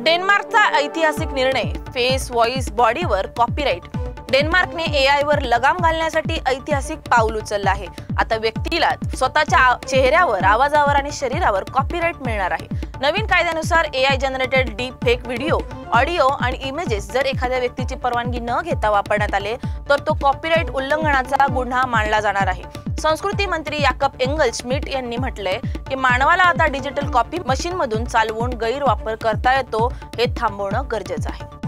डेन्मार्कचा ऐतिहासिक निर्णय, face voice बॉडीवर copyright. डेन्मार्कने AI वर लगाम घालण्यासाठी ऐतिहासिक पाऊल उचललं आहे। आता व्यक्तीला स्वतःच्या चेहऱ्यावर, आवाजावर आणि शरीरावर कॉपीराइट मिळणार आहे। नवीन कायद्यानुसार AI generated deep fake video, audio आणि इमेजेस जर एखाद्या व्यक्तीची परवानगी न घेता वापरण्यात आले तर तो कॉपीराइट उल्लंघनाचा गुन्हा मानला जाणार आहे। संस्कृती मंत्री याकब एंगलश्मिट यांनी म्हटलंय की मानवाला आता डिजिटल कॉपी मशीनमधून चालवून गैरवापर करता येतो, हे थांबवणं गरजेचं आहे।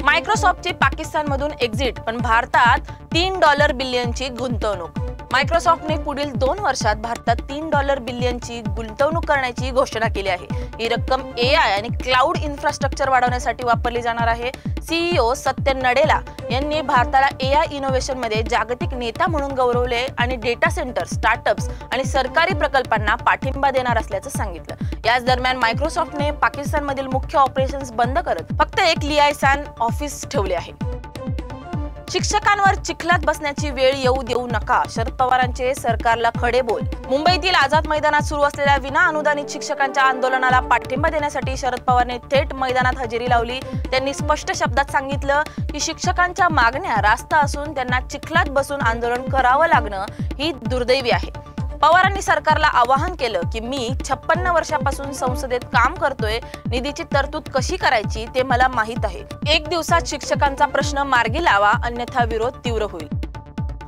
मायक्रोसॉफ्टची पाकिस्तानमधून एक्झिट, पण भारतात $3 बिलियनची गुंतवणूक। मायक्रोसॉफ्टने पुढील 2 वर्षात भारतात $3 बिलियनची गुंतवणूक करण्याची घोषणा केली आहे। ही रक्कम एआय आणि क्लाउड इन्फ्रास्ट्रक्चर वाढवण्यासाठी वापरली जाणार आहे। सीईओ सत्य नडेला यांनी भारताला एआय इनोव्हेशन मध्ये जागतिक नेता म्हणून गौरवले आणि डेटा सेंटर, स्टार्टअप्स आणि सरकारी प्रकल्पांना पाठिंबा देणार असल्याचं सांगितलं। याच दरम्यान मायक्रोसॉफ्टने पाकिस्तानमधील मुख्य ऑपरेशन्स बंद करत फक्त एक लिआयसान ऑफिस ठेवले आहे। शिक्षकांवर चिखलात बसण्याची वेळ येऊ देऊ नका, शरद पवारांचे सरकारला खडे बोल। मुंबईतील आझाद मैदानात सुरू असलेल्या विना अनुदानित शिक्षकांच्या आंदोलनाला पाठिंबा देण्यासाठी शरद पवारने थेट मैदानात हजेरी लावली। त्यांनी स्पष्ट शब्दात सांगितलं की शिक्षकांच्या मागण्या रास्त असून त्यांना चिखलात बसून आंदोलन करावं लागणं ही दुर्दैवी आहे। पवारांनी सरकारला आवाहन केलं की मी 56 वर्षापासून संसदेत काम करतोय, निधीची तरतूद कशी करायची ते मला माहित आहे। 1 दिवसात शिक्षकांचा प्रश्न मार्गी लावा, अन्यथा विरोध तीव्र होईल।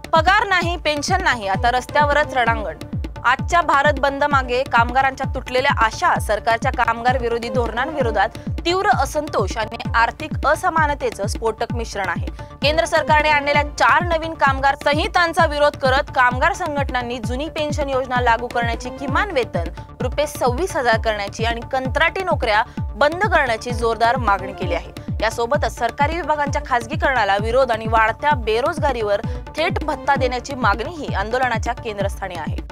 पगार नाही, पेन्शन नाही, आता रस्त्यावरच रणांगण। आजच्या भारत बंद मागे कामगारांच्या तुटलेल्या आशा, सरकारच्या कामगार विरोधी धोरणांविरोधात तीव्र असंतोष आणि आर्थिक असमानतेचं स्फोटक मिश्रण आहे। केंद्र सरकारने आणलेल्या 4 नवीन कामगार संहितांचा विरोध करत कामगार संघटनांनी जुनी पेन्शन योजना लागू करण्याची, किमान वेतन ₹26,000 करण्याची आणि कंत्राटी नोकऱ्या बंद करण्याची जोरदार मागणी केली आहे। यासोबतच सरकारी विभागांच्या खासगीकरणाला विरोध आणि वाढत्या बेरोजगारीवर थेट भत्ता देण्याची मागणीही आंदोलनाच्या केंद्रस्थानी आहे।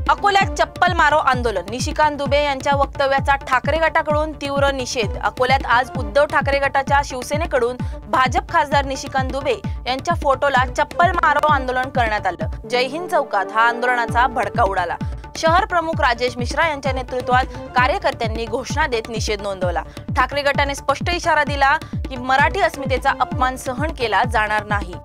अकोल्यात चप्पल मारो आंदोलन, निशिकांत दुबे यांच्या वक्तव्याचा ठाकरे गटाकडून तीव्र निषेध। अकोल्यात आज उद्धव ठाकरे गटाच्या शिवसेनेकडून भाजप खासदार निशिकांत दुबे यांच्या फोटोला चप्पल मारो आंदोलन करण्यात आलं। जय हिंद चौकात हा आंदोलनाचा भडका उडाला। शहर प्रमुख राजेश मिश्रा यांच्या नेतृत्वात कार्यकर्त्यांनी घोषणा देत निषेध नोंदवला। ठाकरे गटाने स्पष्ट इशारा दिला की मराठी अस्मितेचा अपमान सहन केला जाणार नाही।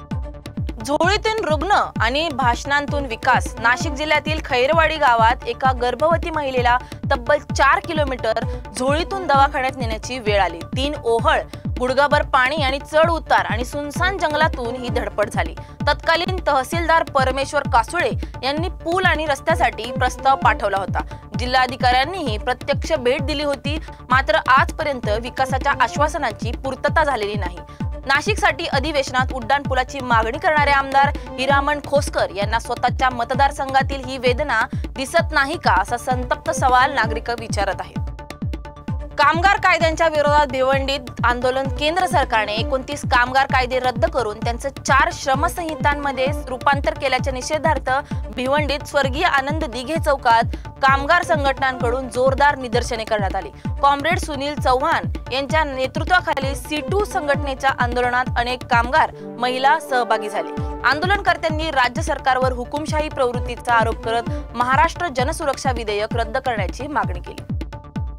झोळीतून रुग्ण आणि भाषणांतून विकास। नाशिक जिल्ह्यातील खैरवाडी गावात एका गर्भवती महिलेला तब्बल 4 किलोमीटर झोळीतून दवाखान्यात नेण्याची वेळ आली। 3 ओहळ, गुडघाभर पाणी आणि चढ उतार आणि सुनसान जंगलातून ही धडपड झाली। तत्कालीन तहसीलदार परमेश्वर कासुळे यांनी पूल आणि रस्त्यासाठी प्रस्ताव पाठवला होता। जिल्हाधिकाऱ्यांनीही प्रत्यक्ष भेट दिली होती, मात्र आजपर्यंत विकासाच्या आश्वासनांची पूर्तता झालेली नाही। नाशिकसाठी अधिवेशनात उड्डाण पुलाची मागणी करणारे आमदार हिरामण खोसकर यांना स्वतःच्या मतदारसंघातील ही वेदना दिसत नाही का, असा संतप्त सवाल नागरिक विचारत आहेत। कामगार कायद्यांच्या विरोधात भिवंडीत आंदोलन। केंद्र सरकारने 29 कामगार कायदे रद्द करून त्यांचं 4 श्रमसंहितांमध्ये रूपांतर केल्याच्या निषेधार्थ भिवंडीत स्वर्गीय आनंद दिघे चौकात कामगार संघटनांकडून जोरदार निदर्शने करण्यात आली। कॉम्रेड सुनील चव्हाण यांच्या नेतृत्वाखाली C2 संघटनेच्या आंदोलनात अनेक कामगार, महिला सहभागी झाले। आंदोलनकर्त्यांनी राज्य सरकारवर हुकुमशाही प्रवृत्तीचा आरोप करत महाराष्ट्र जनसुरक्षा विधेयक रद्द करण्याची मागणी केली।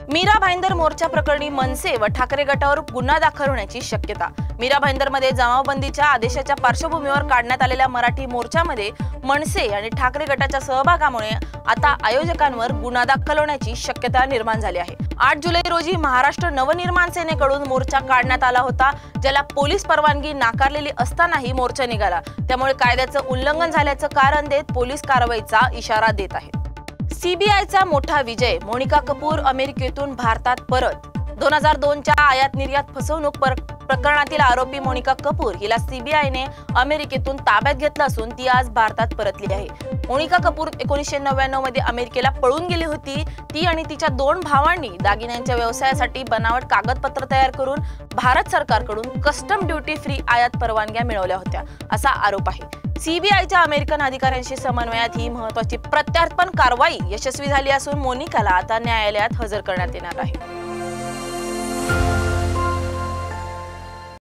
मीरा भाईंदर मोर्चा प्रकरणी मनसे व ठाकरे गटावर गुन्हा दाखल होण्याची शक्यता। मीरा भाईंदरमध्ये जमावबंदीच्या आदेशाच्या पार्श्वभूमीवर काढण्यात आलेल्या मराठी मोर्चामध्ये मनसे आणि ठाकरे गटाच्या सहभागामुळे आता आयोजकांवर गुन्हा दाखल होण्याची शक्यता निर्माण झाली आहे। 8 जुलै रोजी महाराष्ट्र नवनिर्माण सेनेकडून मोर्चा काढण्यात आला होता, ज्याला पोलीस परवानगी नाकारलेली असतानाही मोर्चा निघाला। त्यामुळे कायद्याचं उल्लंघन झाल्याचं कारण देत पोलीस कारवाईचा इशारा देत आहेत। सीबीआयचा मोठा विजय, मोनिका कपूर अमेरिकेतून भारतात परत। 2002च्या आयात निर्यात फसवणूक प्रकरणातील आरोपी मोनिका कपूर हिला सीबीआयने अमेरिकेतून ताब्यात घेतलं असून ती आज भारतात परतली आहे। मोनिका कपूर 1999 मध्ये अमेरिकेला पळून गेली होती। ती आणि तिच्या 2 भावांनी दागिन्यांच्या व्यवसायासाठी बनावट कागदपत्र तयार करून भारत सरकारकडून कस्टम ड्युटी फ्री आयात परवानग्या मिळवल्या होत्या, असा आरोप आहे। सीबीआयच्या अमेरिकन अधिकाऱ्यांशी समन्वयात ही महत्त्वाची प्रत्यार्पण कारवाई यशस्वी झाली असून मोनिकाला आता न्यायालयात हजर करण्यात येणार आहे।